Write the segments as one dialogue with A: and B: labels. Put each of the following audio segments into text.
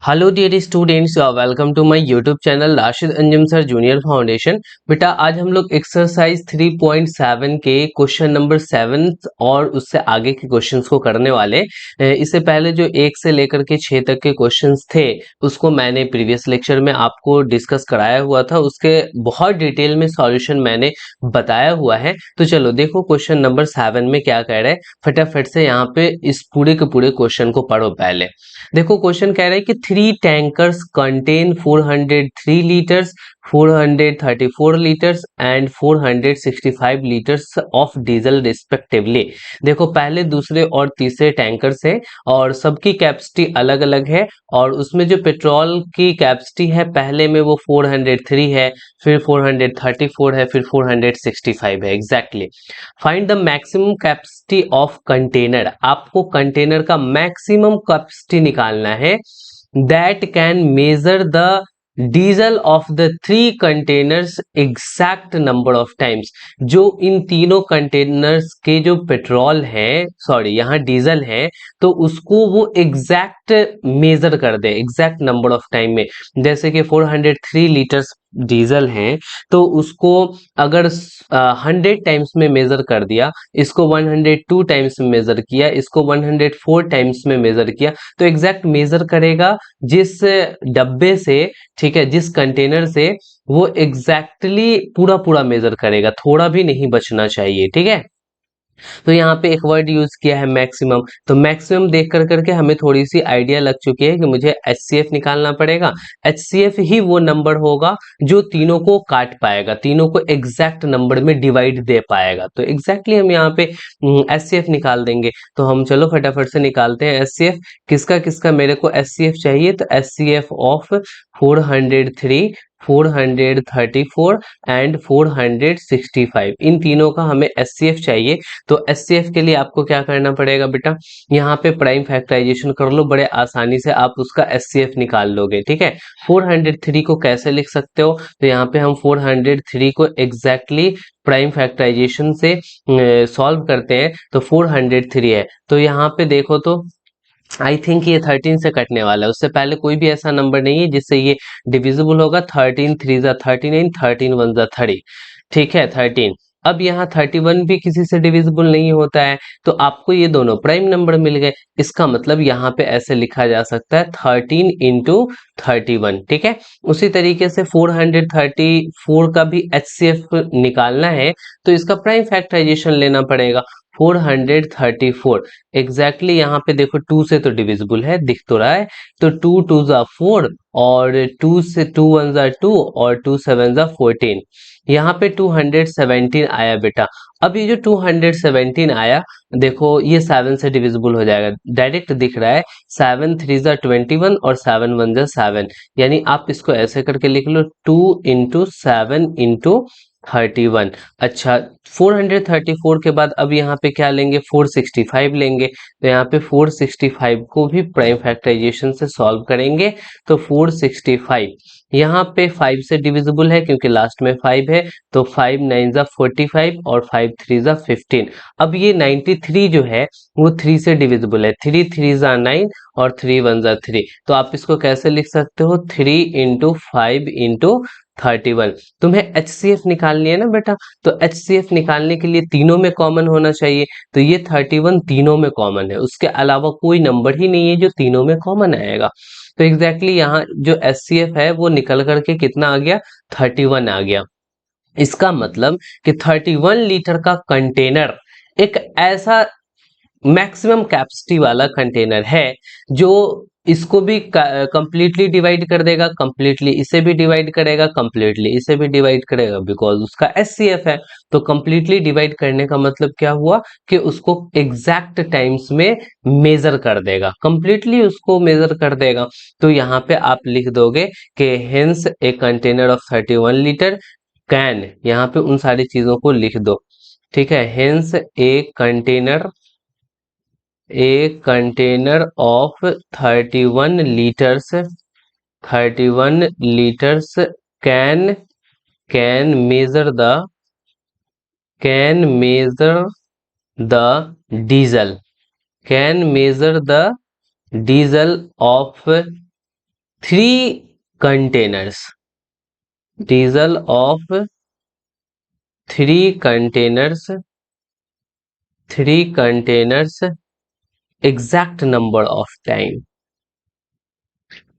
A: Hello dear students, welcome to my YouTube channel Rashid Anjum sir junior foundation. बेटा आज हम लोग एक्सरसाइज 3.7 के क्वेश्चन नंबर 7 और उससे आगे के क्वेश्चंस को करने वाले। इससे पहले जो 1 से लेकर के 6 तक के क्वेश्चंस थे उसको मैंने प्रीवियस लेक्चर में आपको डिस्कस कराया हुआ था, उसके बहुत डिटेल में सॉल्यूशन मैंने बताया हुआ है। तो चलो देखो क्वेश्चन नंबर 7 में क्या कह रहा है, फटाफट से यहाँ पे इस पूरे के पूरे क्वेश्चन को पढ़ो। पहले देखो क्वेश्चन कह रहा है कि 3 tankers contain 403 litres, 434 litres and 465 litres of diesel respectively. देखो पहले दूसरे और तीसरे टैंकर्स हैं और सबकी कैपेसिटी अलग अलग है, और उसमें जो पेट्रोल की कैपेसिटी है पहले में वो 403 है, फिर 434 है, फिर 465 है। Exactly find the maximum capacity of container. आपको कंटेनर का मैक्सिमम कैपेसिटी निकालना है that can measure the diesel of the 3 containers exact number of times. जो इन तीनों कंटेनर्स के जो पेट्रोल है, सॉरी यहाँ डीजल है, तो उसको वो एग्जैक्ट मेजर कर दे एग्जैक्ट नंबर ऑफ टाइम में। जैसे कि 403 लीटर्स डीजल है, तो उसको अगर 100 टाइम्स में मेजर कर दिया, इसको 102 टाइम्स में मेजर किया, इसको 104 टाइम्स में मेजर किया, तो एग्जैक्ट मेजर करेगा जिस डब्बे से, ठीक है, जिस कंटेनर से, वो एग्जैक्टली पूरा पूरा मेजर करेगा, थोड़ा भी नहीं बचना चाहिए। ठीक है, तो यहाँ पे एक वर्ड यूज किया है मैक्सिमम। तो मैक्सिमम देख कर करके हमें थोड़ी सी आइडिया लग चुकी है कि मुझे एचसीएफ निकालना पड़ेगा। एचसीएफ ही वो नंबर होगा जो तीनों को काट पाएगा, तीनों को एग्जैक्ट नंबर में डिवाइड दे पाएगा। तो एग्जैक्टली हम यहाँ पे एचसीएफ निकाल देंगे। तो हम चलो फटाफट से निकालते हैं एचसीएफ। किसका किसका मेरे को एचसीएफ चाहिए, तो एचसीएफ ऑफ 403, 434 एंड 465, इन तीनों का हमें एचसीएफ चाहिए। तो एचसीएफ के लिए आपको क्या करना पड़ेगा बेटा, यहाँ पे प्राइम फैक्टराइजेशन कर लो, बड़े आसानी से आप उसका एचसीएफ निकाल लोगे। ठीक है, 403 को कैसे लिख सकते हो, तो यहाँ पे हम 403 को एग्जैक्टली प्राइम फैक्टराइजेशन से सॉल्व करते हैं, तो 403 है। तो यहाँ पे देखो तो आई थिंक ये 13 से कटने वाला है, उससे पहले कोई भी ऐसा नंबर नहीं है जिससे ये डिविजिबल होगा। 13 3 जा 39, 13 1 जा 30। ठीक है 13। अब यहाँ 31 भी किसी से डिविजिबल नहीं होता है, तो आपको ये दोनों प्राइम नंबर मिल गए। इसका मतलब यहाँ पे ऐसे लिखा जा सकता है 13 इंटू 31। ठीक है, उसी तरीके से 434 का भी एचसीएफ निकालना है, तो इसका प्राइम फैक्टराइजेशन लेना पड़ेगा। 434 एग्जैक्टली यहाँ पे देखो 2 से तो डिविजिबल है, दिख तो रहा है, तो 2 2 जा 4, और 2 से 2 1 जा 2, और 2 7 जा 14। यहाँ पे 217 आया बेटा। अब ये जो 217 आया, देखो ये 7 से डिविजिबल हो जाएगा, डायरेक्ट दिख रहा है। 7 3 जा 21 और 7 1 जा 7, यानी आप इसको ऐसे करके लिख लो 2 इंटू 7 इंटू 31। अच्छा, 434 के बाद अब यहाँ पे क्या लेंगे, 465 लेंगे। तो यहाँ पे 465 को भी प्राइम फैक्टराइजेशन से सॉल्व करेंगे, तो 465 यहाँ पे 5 से डिविजिबल है क्योंकि लास्ट में 5 है, तो 5 9 जा 45 और 5 3 जा 15। अब ये 93 जो है वो 3 से डिविजिबल है, 3 3 जा 9 और 3 1 जा 3। तो आप इसको कैसे लिख सकते हो, 3 इंटू 5 इंटू 31। तुम्हें एचसीएफ निकालनी है ना बेटा, तो एचसीएफ निकालने के लिए तीनों में कॉमन होना चाहिए। तो ये 31 तीनों में कॉमन है, उसके अलावा कोई नंबर ही नहीं है जो तीनों में कॉमन आएगा। तो एग्जैक्टली यहाँ जो एचसीएफ है वो निकल करके कितना आ गया, 31 आ गया। इसका मतलब कि 31 लीटर का कंटेनर एक ऐसा मैक्सिमम कैपेसिटी वाला कंटेनर है जो इसको भी कंप्लीटली डिवाइड कर देगा, कंप्लीटली इसे भी डिवाइड करेगा, कंप्लीटली इसे भी डिवाइड करेगा, बिकॉज उसका एचसीएफ है। तो कंप्लीटली डिवाइड करने का मतलब क्या हुआ कि उसको एग्जैक्ट टाइम्स में मेजर कर देगा, कंप्लीटली उसको मेजर कर देगा। तो यहाँ पे आप लिख दोगे कि hence a container of 31 litre can, यहाँ पे उन सारी चीजों को लिख दो। ठीक है, hence a container of 31 litres, 31 litres can can measure the can measure the diesel can measure the diesel of three containers, diesel of three containers, three containers, exact number of time,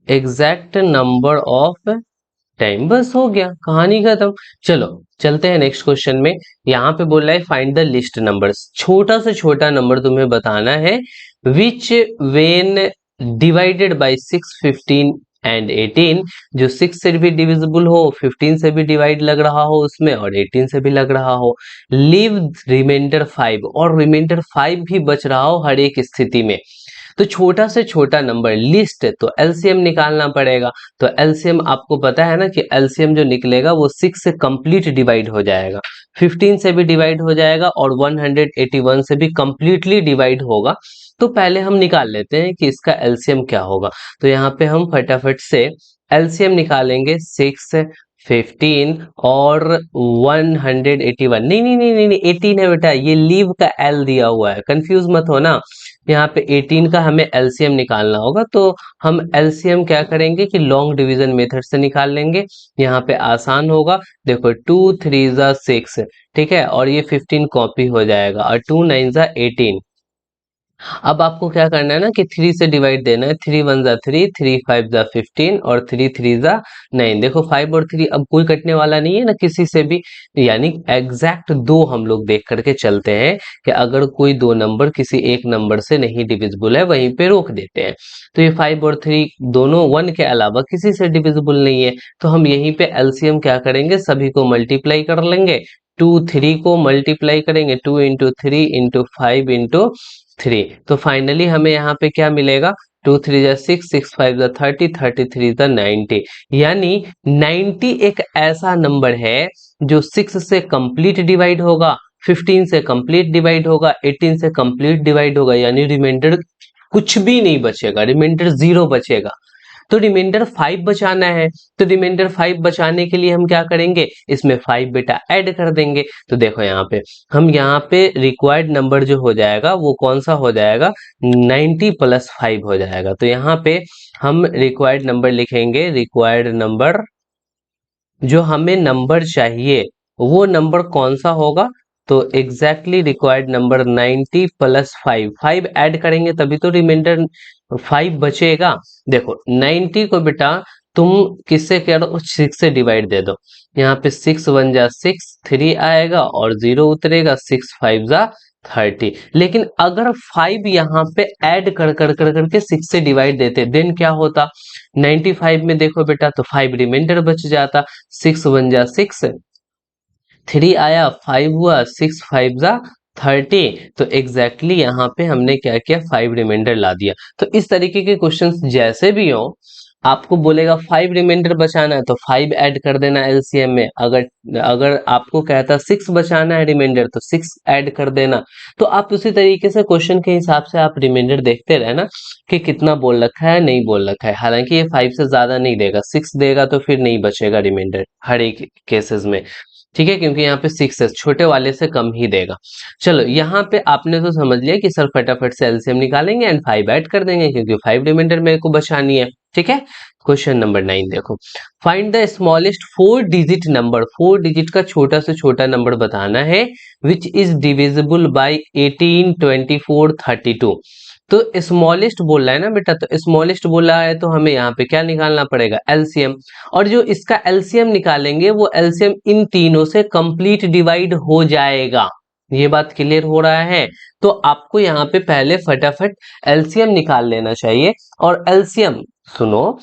A: exact number of time. बस हो गया, कहानी खत्म। चलो चलते हैं next question में। यहाँ पे बोल रहा है फाइंड द लिस्ट नंबर्स, छोटा से छोटा नंबर तुम्हें बताना है which when divided by 6, 15 and 18, जो 6 से भी डिविजिबल हो, 15 से भी डिवाइड लग रहा हो उसमें, और 18 से भी लग रहा हो, लीव रिमाइंडर 5, और रिमाइंडर 5 भी बच रहा हो हर एक स्थिति में। तो छोटा से छोटा नंबर लिस्ट है तो एलसीएम निकालना पड़ेगा। तो एलसीएम आपको पता है ना कि एलसीएम जो निकलेगा वो 6 से कंप्लीट डिवाइड हो जाएगा, 15 से भी डिवाइड हो जाएगा, और 181 से भी कंप्लीटली डिवाइड होगा। तो पहले हम निकाल लेते हैं कि इसका एलसीएम क्या होगा। तो यहाँ पे हम फटाफट से एलसीएम निकालेंगे। 6, 15 और 181, नहीं नहीं नहीं नहीं नहीं, 18 है बेटा, ये लीव का एल दिया हुआ है, कंफ्यूज मत होना। यहाँ पे 18 का हमें एलसीएम निकालना होगा, तो हम एलसीएम क्या करेंगे कि लॉन्ग डिवीजन मेथड से निकाल लेंगे। यहाँ पे आसान होगा, देखो 2 3 जा 6, ठीक है, और ये 15 कॉपी हो जाएगा, और 2 9 जा 18। अब आपको क्या करना है ना कि 3 से डिवाइड देना है, 3 1 जा 3, 3 5 जा 15, और 3 3 जा 9। देखो 5 और 3 अब कोई कटने वाला नहीं है ना किसी से भी, यानी एग्जैक्ट दो हम लोग देख करके चलते हैं कि अगर कोई दो नंबर किसी एक नंबर से नहीं डिविजिबल है वहीं पे रोक देते हैं। तो ये 5 और 3 दोनों 1 के अलावा किसी से डिविजिबल नहीं है, तो हम यहीं पे एलसीएम क्या करेंगे, सभी को मल्टीप्लाई कर लेंगे। 2 3 को मल्टीप्लाई करेंगे, 2 इंटू 3 इंटू 5 इंटू 3, तो फाइनली हमें यहाँ पे क्या मिलेगा, 2 3 जा 6, 6 5 जा 30, 33 जा 90। यानी 90 एक ऐसा नंबर है जो 6 से कंप्लीट डिवाइड होगा, 15 से कंप्लीट डिवाइड होगा, 18 से कंप्लीट डिवाइड होगा, यानी रिमाइंडर कुछ भी नहीं बचेगा, रिमाइंडर 0 बचेगा। तो रिमाइंडर 5 बचाना है, तो रिमाइंडर 5 बचाने के लिए हम क्या करेंगे, इसमें 5 बेटा ऐड कर देंगे। तो देखो यहाँ पे हम यहाँ पे रिक्वायर्ड नंबर जो हो जाएगा वो कौन सा हो जाएगा, 90 प्लस 5 हो जाएगा। तो यहाँ पे हम रिक्वायर्ड नंबर लिखेंगे, रिक्वायर्ड नंबर जो हमें नंबर चाहिए वो नंबर कौन सा होगा, तो exactly required number 90 plus 5, 5 add करेंगे तभी तो रिमाइंडर 5 बचेगा। देखो 90 को बेटा तुम किससे करो, 6 से डिवाइड दे दो, यहाँ पे 6 1 जा 6, 3 आएगा और 0 उतरेगा, 6 5 जा 30। लेकिन अगर 5 यहाँ पे ऐड कर कर कर करके 6 से डिवाइड देते देन क्या होता, 95 में देखो बेटा तो 5 रिमाइंडर बच जाता, 6 1 जा 6, 3 आया, 5 हुआ, 6 5 जा 30। तो एग्जैक्टली यहाँ पे हमने क्या किया, 5 रिमाइंडर ला दिया। तो इस तरीके के क्वेश्चंस जैसे भी हो, आपको बोलेगा 5 रिमाइंडर बचाना है तो 5 ऐड कर देना एलसीएम में, अगर अगर आपको कहता 6 बचाना है रिमाइंडर तो 6 ऐड कर देना। तो आप उसी तरीके से क्वेश्चन के हिसाब से आप रिमाइंडर देखते रहना कि कितना बोल रखा है नहीं बोल रखा है। हालांकि ये 5 से ज्यादा नहीं देगा, 6 देगा तो फिर नहीं बचेगा रिमाइंडर हर एक केसेस में, ठीक है, क्योंकि यहाँ पे 6 है, छोटे वाले से कम ही देगा। चलो यहाँ पे आपने तो समझ लिया कि सर फटाफट से एलसीएम निकालेंगे एंड 5 ऐड कर देंगे क्योंकि 5 रिमाइंडर मेरे को बचानी है, ठीक है। क्वेश्चन नंबर 9 देखो, find the smallest 4 digit number, 4 digit का छोटा से छोटा नंबर बताना है विच इज डिविजिबल बाय 18 24 32। तो स्मॉलेस्ट बोल रहा है ना बेटा, तो स्मॉलेस्ट बोल रहा है तो हमें यहाँ पे क्या निकालना पड़ेगा, एलसीएम। और जो इसका एलसीएम निकालेंगे वो एलसीएम इन तीनों से कंप्लीट डिवाइड हो जाएगा। ये बात क्लियर हो रहा है। तो आपको यहाँ पे पहले फटाफट एलसीएम निकाल लेना चाहिए। और एलसीएम सुनो,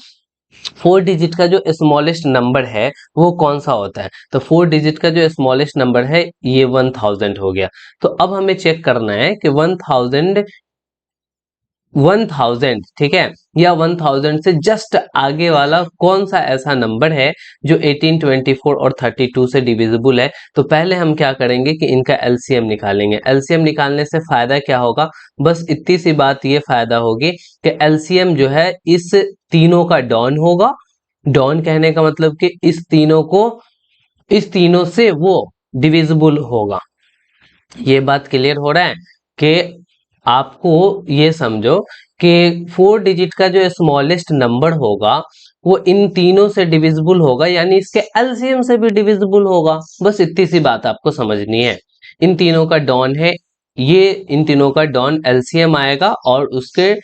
A: 4 डिजिट का जो स्मॉलेस्ट नंबर है वो कौन सा होता है, तो 4 डिजिट का जो स्मॉलेस्ट नंबर है ये 1000 हो गया। तो अब हमें चेक करना है कि 1000 ठीक है, या 1000 से जस्ट आगे वाला कौन सा ऐसा नंबर है जो 18 24 और 32 से डिविजिबल है। तो पहले हम क्या करेंगे कि इनका एलसीएम निकालेंगे। एलसीएम निकालने से फायदा क्या होगा, बस इतनी सी बात ये फायदा होगी कि एलसीएम जो है इस तीनों का डॉन होगा। डॉन कहने का मतलब कि इस तीनों से वो डिविजिबल होगा। ये बात क्लियर हो रहा है कि आपको ये समझो कि 4 डिजिट का जो स्मॉलेस्ट नंबर होगा वो इन तीनों से डिविजिबल होगा, यानी इसके एलसीएम से भी डिविजिबल होगा। बस इतनी सी बात आपको समझनी है। इन तीनों का डॉन है ये, इन तीनों का डॉन एलसीएम आएगा और उसके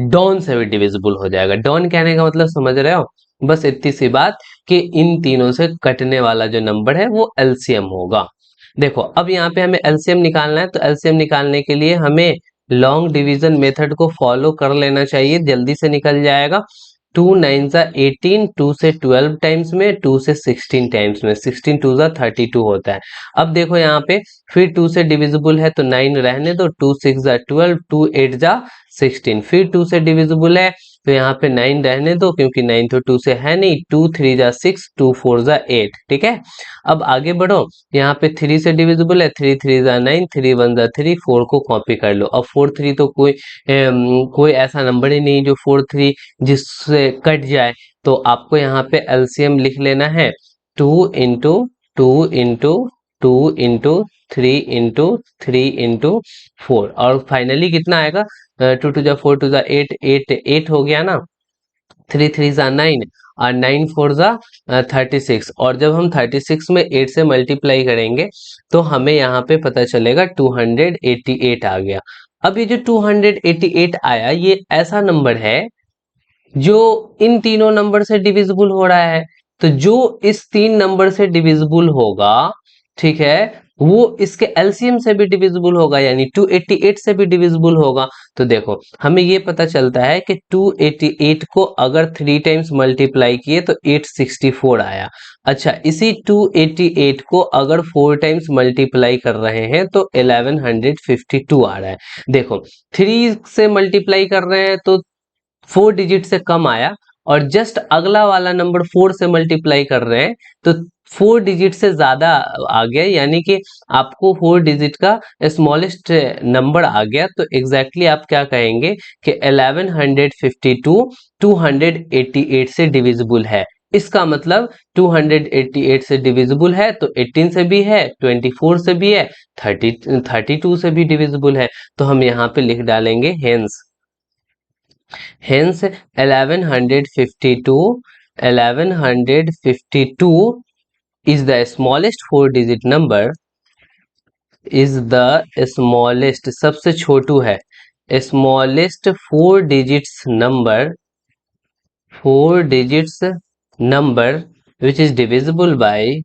A: डॉन से भी डिविजिबल हो जाएगा। डॉन कहने का मतलब समझ रहे हो? बस इतनी सी बात कि इन तीनों से कटने वाला जो नंबर है वो एलसीएम होगा। देखो अब यहाँ पे हमें एलसीएम निकालना है, तो एलसीएम निकालने के लिए हमें लॉन्ग डिवीजन मेथड को फॉलो कर लेना चाहिए, जल्दी से निकल जाएगा। 2 9 जा 18, 2 से 12 टाइम्स में, 2 से 16 टाइम्स में, 16 2 जा 32 होता है। अब देखो यहाँ पे फिर 2 से डिविजिबल है तो 9 रहने दो, 2 6 जा 12, 2 8 जा 16, फिर 2 से डिविजिबल है तो यहाँ पे 9 रहने दो क्योंकि 9 तो 2 से है नहीं, 2 3 जा 6, 2 4 जा 8, ठीक है। अब आगे बढ़ो, यहाँ पे 3 से डिविजिबल है, 3 3 जा 9, 3 1 जा 3, 4 को कॉपी कर लो। अब 4 3 तो कोई ऐसा नंबर ही नहीं जो 4 3 जिससे कट जाए, तो आपको यहाँ पे एलसीएम लिख लेना है 2 into 2 into 2 into 3 into 3 into 4, और फाइनली कितना आएगा? 2 2 जा 4, 2 जा 8, 8 8 हो गया ना, 3 3 जा 9 और 9 4 जा 36, और जब हम 36 में 8 से मल्टीप्लाई करेंगे तो हमें यहाँ पे पता चलेगा 288 आ गया। अब ये जो 288 आया ये ऐसा नंबर है जो इन तीनों नंबर से डिविजिबल हो रहा है, तो जो इस तीन नंबर से डिविजिबल होगा, ठीक है, वो इसके एलसीएम से भी डिविजिबल होगा, यानी 288 से भी डिविजिबल होगा। तो देखो हमें ये पता चलता है कि 288 को अगर 3 टाइम्स मल्टीप्लाई किए तो 864 आया। अच्छा, इसी 288 को अगर 4 टाइम्स मल्टीप्लाई कर रहे हैं तो 1152 आ रहा है। देखो 3 से मल्टीप्लाई कर रहे हैं तो 4 डिजिट से कम आया, और जस्ट अगला वाला नंबर 4 से मल्टीप्लाई कर रहे हैं तो 4 डिजिट से ज्यादा आ गया, यानी कि आपको 4 डिजिट का स्मॉलेस्ट नंबर आ गया। तो एग्जैक्टली आप क्या कहेंगे कि 1152 288 से डिविजिबल है। इसका मतलब 288 से डिविजिबल है तो 18 से भी है, 24 से भी है, 32 से भी डिविजिबल है। तो हम यहाँ पे लिख डालेंगे Hence 1152 is the smallest four digit number, is the smallest सबसे छोटू है, smallest four digits number which is divisible by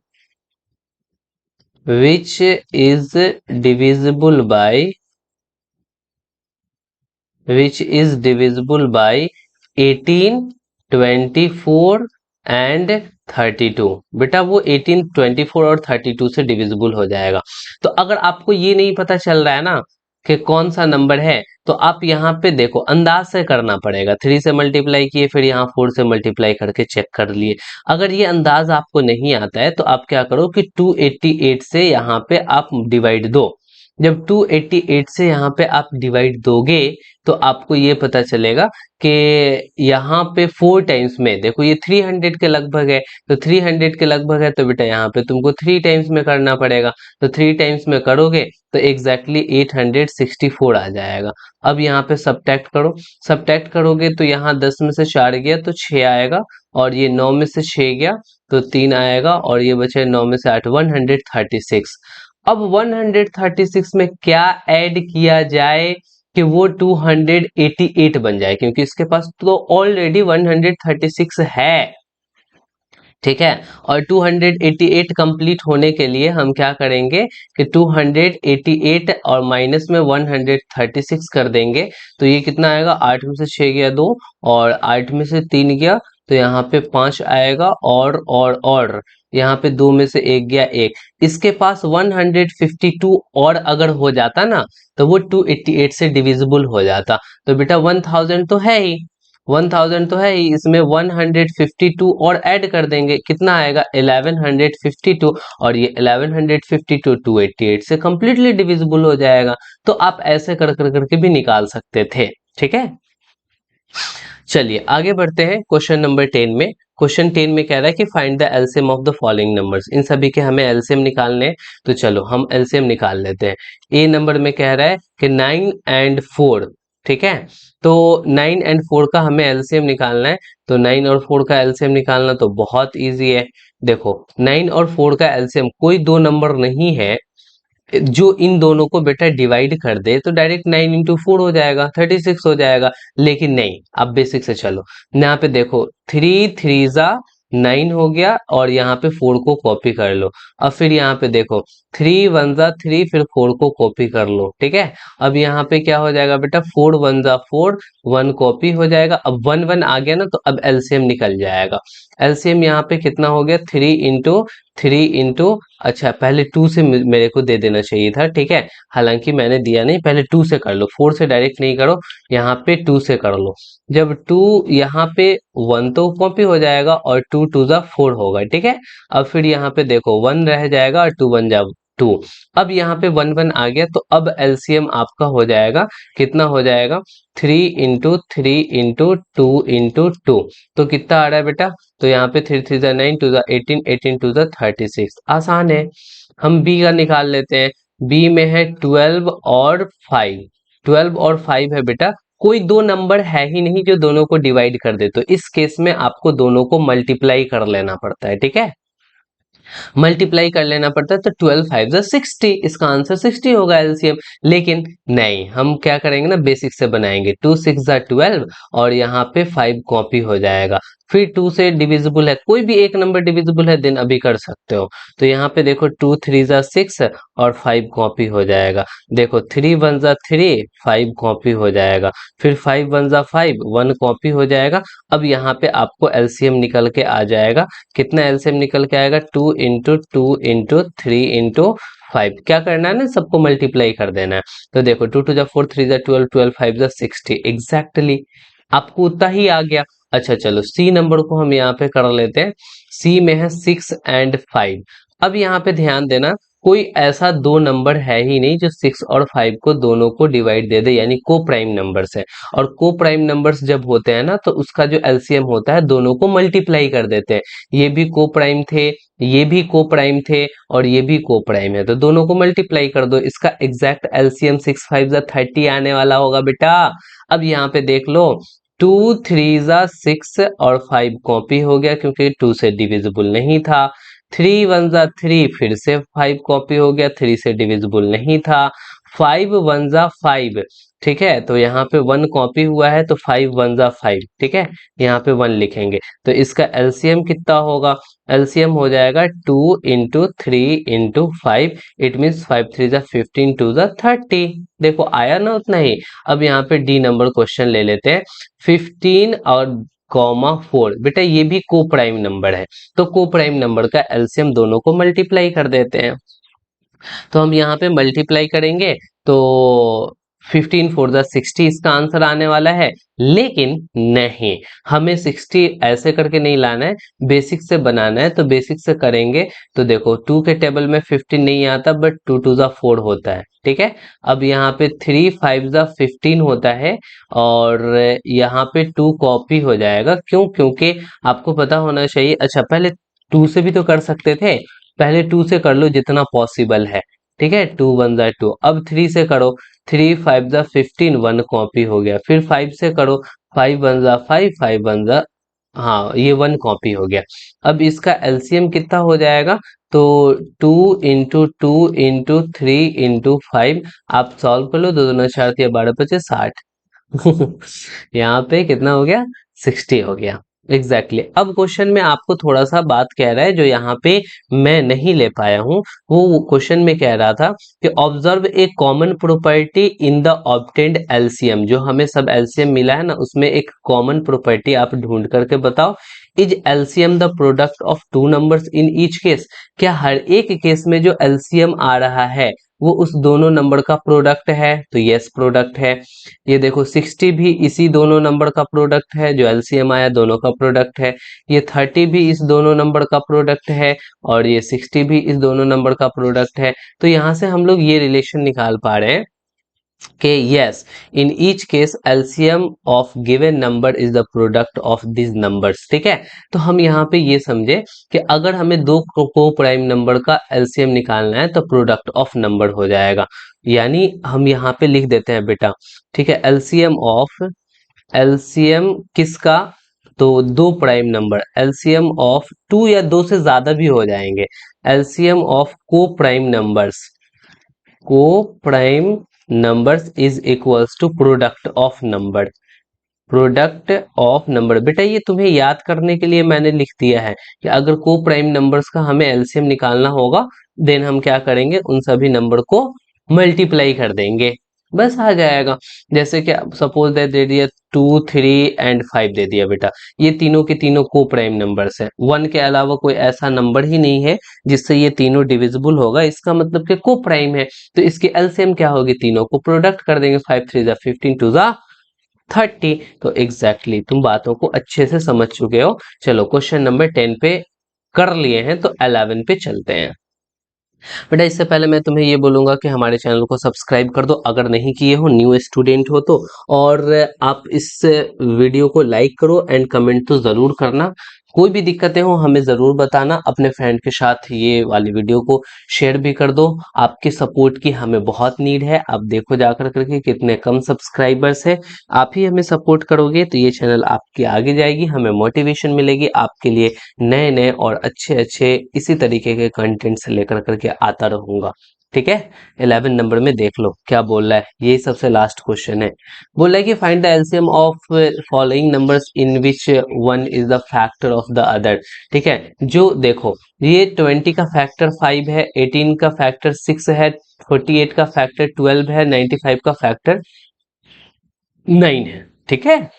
A: 18, 24 and 32। बेटा वो 18, 24 और 32 से डिविजिबल हो जाएगा। तो अगर आपको ये नहीं पता चल रहा है ना कि कौन सा नंबर है, तो आप यहाँ पे देखो अंदाज से करना पड़ेगा। 3 से मल्टीप्लाई किए, फिर यहाँ 4 से मल्टीप्लाई करके चेक कर लिए। अगर ये अंदाज आपको नहीं आता है तो आप क्या करो कि 288 से यहाँ पे आप डिवाइड दो। जब 288 से यहाँ पे आप डिवाइड दोगे तो आपको ये पता चलेगा कि यहाँ पे 4 टाइम्स में, देखो ये 300 के लगभग है, तो 300 के लगभग है तो बेटा यहाँ पे तुमको 3 टाइम्स में करना पड़ेगा। तो 3 टाइम्स में करोगे तो एग्जैक्टली 864 आ जाएगा। अब यहाँ पे सब्ट्रैक्ट करोगे तो यहाँ 10 में से 4 गया तो 6 आएगा, और ये 9 में से 6 गया तो 3 आएगा, और ये बचे 9 में से 8, 136। अब 136 में क्या ऐड किया जाए कि वो 288 बन जाए, क्योंकि इसके पास तो ऑलरेडी 136 है, ठीक है। और 288 कंप्लीट होने के लिए हम क्या करेंगे कि 288 और माइनस में 136 कर देंगे, तो ये कितना आएगा? 8 में से 6 गया 2, और 8 में से 3 गया तो यहाँ पे 5 आएगा, और यहाँ पे 2 में से 1 गया 1। इसके पास 152 और अगर हो जाता ना तो वो 288 से डिविजिबल हो जाता। तो बेटा 1000 तो है ही, 1000 तो है ही, इसमें 152 और ऐड कर देंगे, कितना आएगा? 1152, और ये 1152 288 से कंप्लीटली डिविजिबल हो जाएगा। तो आप ऐसे कर कर करके भी निकाल सकते थे, ठीक है। चलिए आगे बढ़ते हैं क्वेश्चन नंबर 10 में। क्वेश्चन 10 में कह रहा है कि find the LCM of the following numbers. इन सभी के हमें एलसीएम निकालने हैं, तो चलो हम एलसीएम निकाल लेते हैं। ए नंबर में कह रहा है कि 9 एंड 4, ठीक है। तो 9 एंड 4 का हमें एलसीएम निकालना है, तो 9 और 4 का एलसीएम निकालना तो बहुत इजी है। देखो 9 और 4 का एलसीएम कोई दो नंबर नहीं है जो इन दोनों को बेटा डिवाइड कर दे, तो डायरेक्ट 9 इंटू 4 हो जाएगा, 36 हो जाएगा। लेकिन नहीं, अब बेसिक से चलो, यहाँ पे देखो 3 3 जा 9 हो गया और यहाँ पे 4 को कॉपी कर लो। अब फिर यहाँ पे देखो 3 1 जा 3, फिर 4 को कॉपी कर लो, ठीक है। अब यहाँ पे क्या हो जाएगा बेटा, 4 1 जा 4, 1 कॉपी हो जाएगा। अब 1 1 आ गया ना, तो अब एलसीएम निकल जाएगा। एलसीएम यहाँ पे कितना हो गया, 3 इंटू 3 इंटू, अच्छा पहले 2 से मेरे को दे देना चाहिए था, ठीक है। हालांकि मैंने दिया नहीं, पहले 2 से कर लो, 4 से डायरेक्ट नहीं करो, यहाँ पे 2 से कर लो। जब 2 यहाँ पे 1 तो कॉपी हो जाएगा और 2 2 जा 4 होगा, ठीक है। अब फिर यहाँ पे देखो 1 रह जाएगा और 2 1 जा 2। अब यहाँ पे 1 1 आ गया, तो अब एलसीएम आपका हो जाएगा, कितना हो जाएगा, 3 इंटू 3 इंटू 2 इंटू 2। तो कितना आ रहा है बेटा, तो यहाँ पे 3 3 जा 9, 2 जा 18, 18 2 जा 36, आसान है। हम बी का निकाल लेते हैं। बी में है 12 और 5, 12 और 5 है बेटा, कोई दो नंबर है ही नहीं जो दोनों को डिवाइड कर दे, तो इस केस में आपको दोनों को मल्टीप्लाई कर लेना पड़ता है, ठीक है। मल्टीप्लाई कर लेना पड़ता है, तो 12 5 जा 60, इसका आंसर 60 होगा एलसीएम। लेकिन नहीं, हम क्या करेंगे ना, बेसिक से बनाएंगे, 2 6 जा 12 और यहाँ पे 5 कॉपी हो जाएगा। फिर 2 से डिविजिबल है, कोई भी एक नंबर डिविजिबल है देन अभी कर सकते हो। तो यहाँ पे देखो 2 3 जा 6 और 5 कॉपी हो जाएगा। देखो 3 1 जा 3, 5 कॉपी हो जाएगा। फिर 5 1 जा 5, 1 कॉपी हो जाएगा। अब यहाँ पे आपको एलसीएम निकल के आ जाएगा, कितना एलसीएम निकल के आएगा, 2 इंटू 2 इंटू 3 इंटू 5। क्या करना है ना, सबको मल्टीप्लाई कर देना है। तो देखो 2 2 जा 4, 3 जा 12, 12 5 जा 60, एग्जैक्टली आपको उतना ही आ गया। अच्छा चलो सी नंबर को हम यहाँ पे कर लेते हैं। सी में है 6 एंड 5। अब यहाँ पे ध्यान देना, कोई ऐसा दो नंबर है ही नहीं जो 6 और 5 को दोनों को डिवाइड दे दे, यानी को प्राइम नंबर्स है। और को प्राइम नंबर्स जब होते हैं ना, तो उसका जो एलसीएम होता है दोनों को मल्टीप्लाई कर देते हैं। ये भी को प्राइम थे, ये भी को प्राइम थे और ये भी को प्राइम है, तो दोनों को मल्टीप्लाई कर दो, इसका एग्जैक्ट एलसीएम 6 5 जा 30 आने वाला होगा बेटा। अब यहाँ पे देख लो, 2 3 जा 6 और 5 कॉपी हो गया क्योंकि 2 से डिविजिबल नहीं था। 3 1 जा 3, फिर से 5 कॉपी हो गया, 3 से डिविजिबल नहीं था। 5 1 जा 5, ठीक है, तो यहाँ पे 1 कॉपी हुआ है, तो 5 1 जा 5, ठीक है, यहाँ पे 1 लिखेंगे। तो इसका एलसीएम कितना होगा, एलसीएम हो जाएगा 2 इंटू 3 इंटू 5, इट मीन्स 5 3 जा 15, 2 जा 30। देखो आया ना उतना ही। अब यहाँ पे डी नंबर क्वेश्चन ले लेते हैं। 15 और कॉमा 4, बेटा ये भी को प्राइम नंबर है, तो को प्राइम नंबर का एलसीएम दोनों को मल्टीप्लाई कर देते हैं। तो हम यहाँ पे मल्टीप्लाई करेंगे, तो 15 4 जा 60 इसका आंसर आने वाला है। लेकिन नहीं, हमें 60 ऐसे करके नहीं लाना है, बेसिक से बनाना है। तो बेसिक से करेंगे, तो देखो 2 के टेबल में 15 नहीं आता, बट 2 2 जा 4 होता है, ठीक है। अब यहाँ पे 3 5 जा 15 होता है और यहाँ पे 2 कॉपी हो जाएगा। क्यों, क्योंकि आपको पता होना चाहिए। अच्छा पहले 2 से भी तो कर सकते थे, पहले 2 से कर लो जितना पॉसिबल है, ठीक है। 2 1 जा 2, अब 3 से करो, 3 5 जा 15, 1 कॉपी हो गया। फिर 5 से करो, 5 1 जा 5, 5 1 जा, हाँ ये 1 कॉपी हो गया। अब इसका एलसीएम कितना हो जाएगा, तो 2 इंटू 2 इंटू 3 इंटू 5, आप सॉल्व कर लो, 2 2 4 12 5 60। यहाँ पे कितना हो गया, 60 हो गया, एग्जैक्टली अब क्वेश्चन में आपको थोड़ा सा बात कह रहा है जो यहाँ पे मैं नहीं ले पाया हूँ। वो क्वेश्चन में कह रहा था कि observe a common property in the obtained LCM, जो हमें सब एलसीएम मिला है ना, उसमें एक कॉमन प्रॉपर्टी आप ढूंढ करके बताओ। Is LCM the product of two numbers in each case, क्या हर एक केस में जो एलसीएम आ रहा है वो उस दोनों नंबर का प्रोडक्ट है, तो यस प्रोडक्ट है। ये देखो 60 भी इसी दोनों नंबर का प्रोडक्ट है, जो एलसीएम आया दोनों का प्रोडक्ट है। ये 30 भी इस दोनों नंबर का प्रोडक्ट है और ये 60 भी इस दोनों नंबर का प्रोडक्ट है। तो यहाँ से हम लोग ये रिलेशन निकाल पा रहे हैं कि yes in each case LCM of given number is the product of this numbers. ठीक है, तो हम यहाँ पे ये समझे कि अगर हमें दो को प्राइम नंबर का एलसीएम निकालना है तो प्रोडक्ट ऑफ नंबर हो जाएगा। यानी हम यहाँ पे लिख देते हैं बेटा, ठीक है, एलसीएम किसका, तो दो prime number, LCM of two या दो से ज्यादा भी हो जाएंगे, LCM of coprime numbers is equals to product of number. Product of number बेटा ये तुम्हें याद करने के लिए मैंने लिख दिया है कि अगर को प्राइम नंबर्स का हमें एलसीएम निकालना होगा देन हम क्या करेंगे, उन सभी नंबर को मल्टीप्लाई कर देंगे, बस आ जाएगा। जैसे कि सपोज दे दिया 2, 3 एंड 5 दे दिया बेटा, ये तीनों के तीनों को प्राइम नंबर्स है, 1 के अलावा कोई ऐसा नंबर ही नहीं है जिससे ये तीनों डिविजिबल होगा, इसका मतलब कि को प्राइम है। तो इसकी एलसीएम क्या होगी, तीनों को प्रोडक्ट कर देंगे, 5 3 15 2 30। तो एग्जैक्टली तुम बातों को अच्छे से समझ चुके हो। चलो क्वेश्चन नंबर 10 पे कर लिए हैं तो 11 पे चलते हैं। बेटा इससे पहले मैं तुम्हें ये बोलूंगा कि हमारे चैनल को सब्सक्राइब कर दो अगर नहीं किए हो, न्यू स्टूडेंट हो तो, और आप इस वीडियो को लाइक करो एंड कमेंट तो जरूर करना। कोई भी दिक्कतें हो हमें जरूर बताना, अपने फ्रेंड के साथ ये वाली वीडियो को शेयर भी कर दो। आपके सपोर्ट की हमें बहुत नीड है। आप देखो जाकर करके कितने कम सब्सक्राइबर्स है, आप ही हमें सपोर्ट करोगे तो ये चैनल आपकी आगे जाएगी, हमें मोटिवेशन मिलेगी आपके लिए नए नए और अच्छे अच्छे इसी तरीके के कंटेंट्स लेकर करके आता रहूंगा। ठीक है, 11 नंबर में देख लो क्या बोल रहा है, यही सबसे लास्ट क्वेश्चन है। बोल रहा है कि find the LCM of following numbers in which one is the factor of the other. ठीक है, जो देखो ये 20 का फैक्टर 5 है, 18 का फैक्टर 6 है, 48 का फैक्टर 12 है, 95 का फैक्टर 9 है। ठीक है,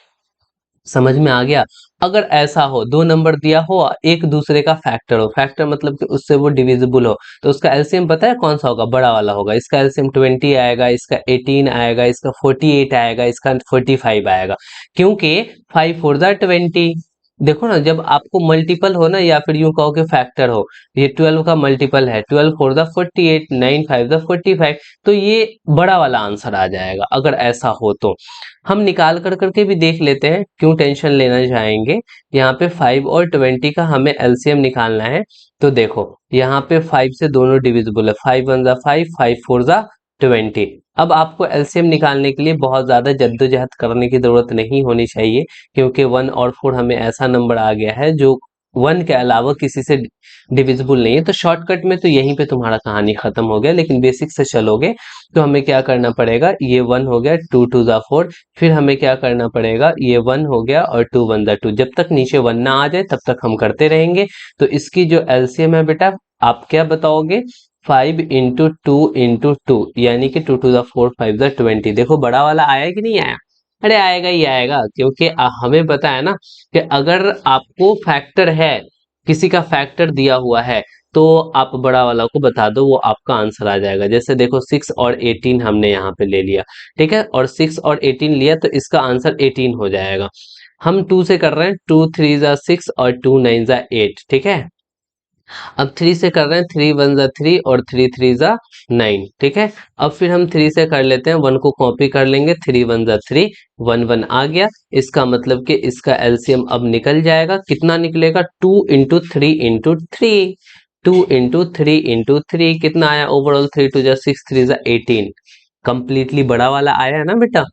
A: समझ में आ गया। अगर ऐसा हो दो नंबर दिया हो एक दूसरे का फैक्टर हो, फैक्टर मतलब कि उससे वो डिविजिबल हो, तो उसका एलसीएम पता है कौन सा होगा, बड़ा वाला होगा। इसका एलसीएम 20 आएगा, इसका 18 आएगा, इसका 48 आएगा, इसका 45 आएगा, क्योंकि 5 4 20। देखो ना जब आपको मल्टीपल हो ना, या फिर यूं कहो कि फैक्टर हो, ये 12 का मल्टीपल है, 12 4 48, 9 5 45, तो ये बड़ा वाला आंसर आ जाएगा अगर ऐसा हो तो। हम निकाल कर करके भी देख लेते हैं, क्यों टेंशन लेना चाहेंगे। यहाँ पे 5 और 20 का हमें एलसीएम निकालना है, तो देखो यहाँ पे 5 से दोनों डिविजिबल है, 5 1 5, 5 4 20। अब आपको एलसीएम निकालने के लिए बहुत ज्यादा जद्दोजहद करने की जरूरत नहीं होनी चाहिए, क्योंकि 1 और 4 हमें ऐसा नंबर आ गया है जो 1 के अलावा किसी से डिविजिबल नहीं है। तो शॉर्टकट में तो यहीं पे तुम्हारा कहानी खत्म हो गया, लेकिन बेसिक से चलोगे तो हमें क्या करना पड़ेगा, ये 1 हो गया, 2 2 4, फिर हमें क्या करना पड़ेगा, ये 1 हो गया और 2 1 2, जब तक नीचे 1 ना आ जाए तब तक हम करते रहेंगे। तो इसकी जो एलसीएम है बेटा आप क्या बताओगे, 5 × 2 × 2 यानी कि 2 2 4 5 20। देखो बड़ा वाला आया कि नहीं आया, अरे आएगा ही आएगा, क्योंकि हमें पता है ना कि अगर आपको फैक्टर है, किसी का फैक्टर दिया हुआ है, तो आप बड़ा वाला को बता दो वो आपका आंसर आ जाएगा। जैसे देखो 6 और 18 हमने यहाँ पे ले लिया, ठीक है, और 6 और 18 लिया तो इसका आंसर 18 हो जाएगा। हम 2 से कर रहे हैं, 2 3 6 और 2 9 8। ठीक है, अब 3 से कर रहे हैं, 3 1 3 और 3 3 9। ठीक है, अब फिर हम 3 से कर लेते हैं, 1 को कॉपी कर लेंगे, 3 1 3, 1 1 आ गया। इसका मतलब कि इसका एलसीएम अब निकल जाएगा, कितना निकलेगा, 2 × 3 × 3, 2 × 3 × 3 कितना आया ओवरऑल, 3 2 6 3 18। कंप्लीटली बड़ा वाला आया है ना बेटा।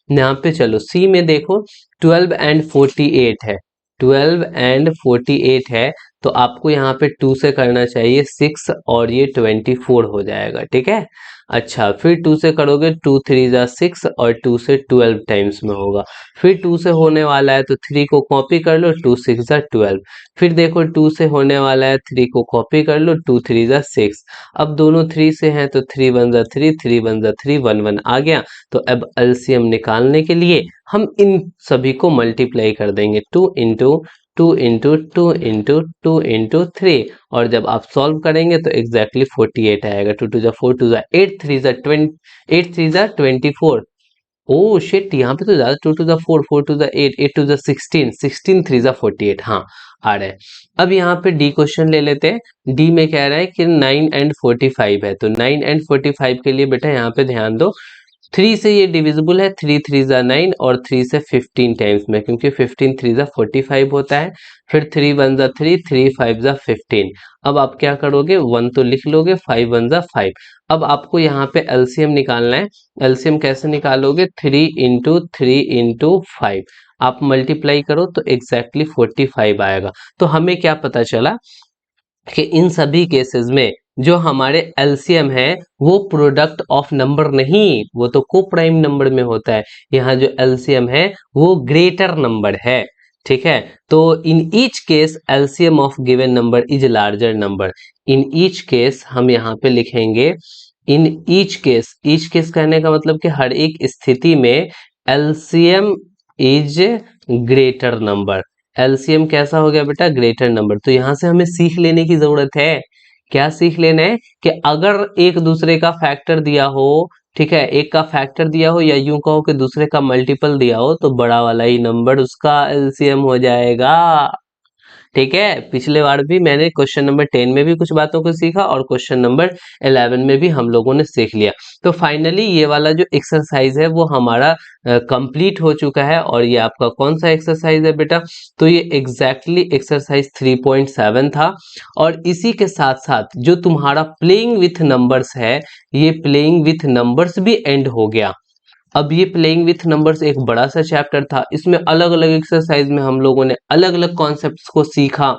A: यहाँ पे चलो सी में देखो, 12 एंड 48 है, 12 एंड 48 है, तो आपको यहाँ पे 2 से करना चाहिए 6 और ये 24 हो जाएगा। ठीक है, अच्छा फिर 2 से करोगे, 2 3 6 और 2 से 12 टाइम्स में होगा। फिर 2 से होने वाला है तो 3 को कॉपी कर लो, 2 6 12। फिर देखो 2 से होने वाला है, 3 को कॉपी कर लो, 2 3 6। अब दोनों 3 से हैं तो 3 1 3, 3 1 3, 1 1 आ गया। तो अब एलसीएम निकालने के लिए हम इन सभी को मल्टीप्लाई कर देंगे, 2 × 2 × 2 × 2 × 2 × 3, और जब आप सॉल्व करेंगे तो एग्जैक्टली 48 आएगा। 2 2 4 2 8 3 24। ओ शिट, यहाँ पे तो ज्यादा, 2 2 4 4 2 8, 8 2 16, 16 3 48। हाँ आ रहा है। अब यहाँ पे डी क्वेश्चन ले लेते हैं। डी में कह रहा है कि 9 एंड 45 है, तो 9 एंड 45 के लिए बेटा यहाँ पे ध्यान दो, 3 से ये डिविजिबल है, 3 3 जा 9 और 3 से 15 टाइम्स में, क्योंकि 15 3 जा 45 होता है। फिर 3 1 जा 3, 3 5 जा 15। अब आप क्या करोगे, 1 तो लिख लोगे, 5 1 जा 5। अब आपको यहाँ पे एलसीएम निकालना है। एलसीएम कैसे निकालोगे, 3 इंटू 3 इंटू 5। आप मल्टीप्लाई करो तो एग्जैक्टली 45 आएगा। तो हमें क्या पता चला कि इन सभी केसेस में जो हमारे एलसीएम है वो प्रोडक्ट ऑफ नंबर नहीं, वो तो को प्राइम नंबर में होता है। यहाँ जो एलसीएम है वो ग्रेटर नंबर है। ठीक है, तो in each case LCM of given number is larger number. In each case हम यहाँ पे लिखेंगे इन ईच केस कहने का मतलब कि हर एक स्थिति में LCM is greater number. LCM कैसा हो गया बेटा, ग्रेटर नंबर। तो यहां से हमें सीख लेने की जरूरत है। क्या सीख लेना है कि अगर एक दूसरे का फैक्टर दिया हो, ठीक है, एक का फैक्टर दिया हो या यूं कहो कि दूसरे का मल्टीपल दिया हो, तो बड़ा वाला ही नंबर उसका एलसीएम हो जाएगा। ठीक है, पिछले बार भी मैंने क्वेश्चन नंबर 10 में भी कुछ बातों को सीखा और क्वेश्चन नंबर 11 में भी हम लोगों ने सीख लिया। तो फाइनली ये वाला जो एक्सरसाइज है वो हमारा कंप्लीट हो चुका है। और ये आपका कौन सा एक्सरसाइज है बेटा, तो ये एग्जैक्टली एक्सरसाइज 3.7 था। और इसी के साथ साथ जो तुम्हारा प्लेइंग विथ नंबर्स है, ये प्लेइंग विथ नंबर्स भी एंड हो गया। अब ये प्लेइंग विथ नंबर्स एक बड़ा सा चैप्टर था, इसमें अलग अलग एक्सरसाइज में हम लोगों ने अलग अलग कॉन्सेप्ट्स को सीखा।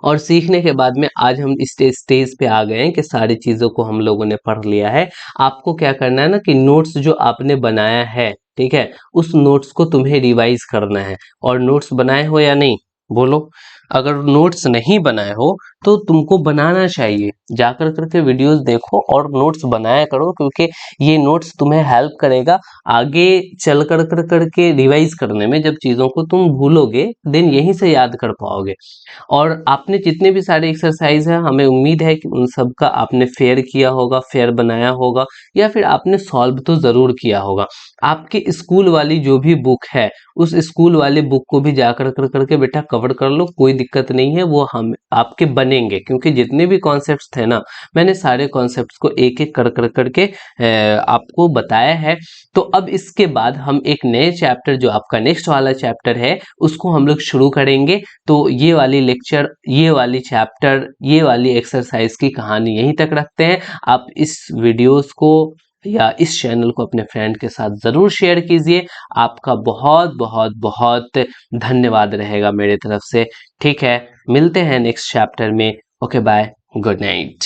A: और सीखने के बाद में आज हम इस स्टेज पे आ गए हैं कि सारी चीजों को हम लोगों ने पढ़ लिया है। आपको क्या करना है ना कि नोट्स जो आपने बनाया है, ठीक है, उस नोट्स को तुम्हें रिवाइज करना है। और नोट्स बनाए हो या नहीं, बोलो। अगर नोट्स नहीं बनाए हो तो तुमको बनाना चाहिए, जाकर करके वीडियोस देखो और नोट्स बनाया करो, क्योंकि ये नोट्स तुम्हें हेल्प करेगा आगे चल करके रिवाइज करने में। जब चीजों को तुम भूलोगे देन यहीं से याद कर पाओगे। और आपने जितने भी सारे एक्सरसाइज हैं, हमें उम्मीद है कि उन सब का आपने फेयर किया होगा, फेयर बनाया होगा, या फिर आपने सॉल्व तो जरूर किया होगा। आपके स्कूल वाली जो भी बुक है, उस स्कूल वाले बुक को भी जाकर करके बेटा कवर कर लो, कोई दिक्कत नहीं है, वो हम आपके बनेंगे। क्योंकि जितने भी कॉन्सेप्ट्स थे ना, मैंने सारे कॉन्सेप्ट्स को एक एक करके आपको बताया है। तो अब इसके बाद हम एक नए चैप्टर, जो आपका नेक्स्ट वाला चैप्टर है, उसको हम लोग शुरू करेंगे। तो ये वाली लेक्चर, ये वाली चैप्टर, ये वाली एक्सरसाइज की कहानी यहीं तक रखते हैं। आप इस वीडियोस को या इस चैनल को अपने फ्रेंड के साथ जरूर शेयर कीजिए। आपका बहुत बहुत बहुत धन्यवाद रहेगा मेरे तरफ से। ठीक है, मिलते हैं नेक्स्ट चैप्टर में। Okay bye, good night.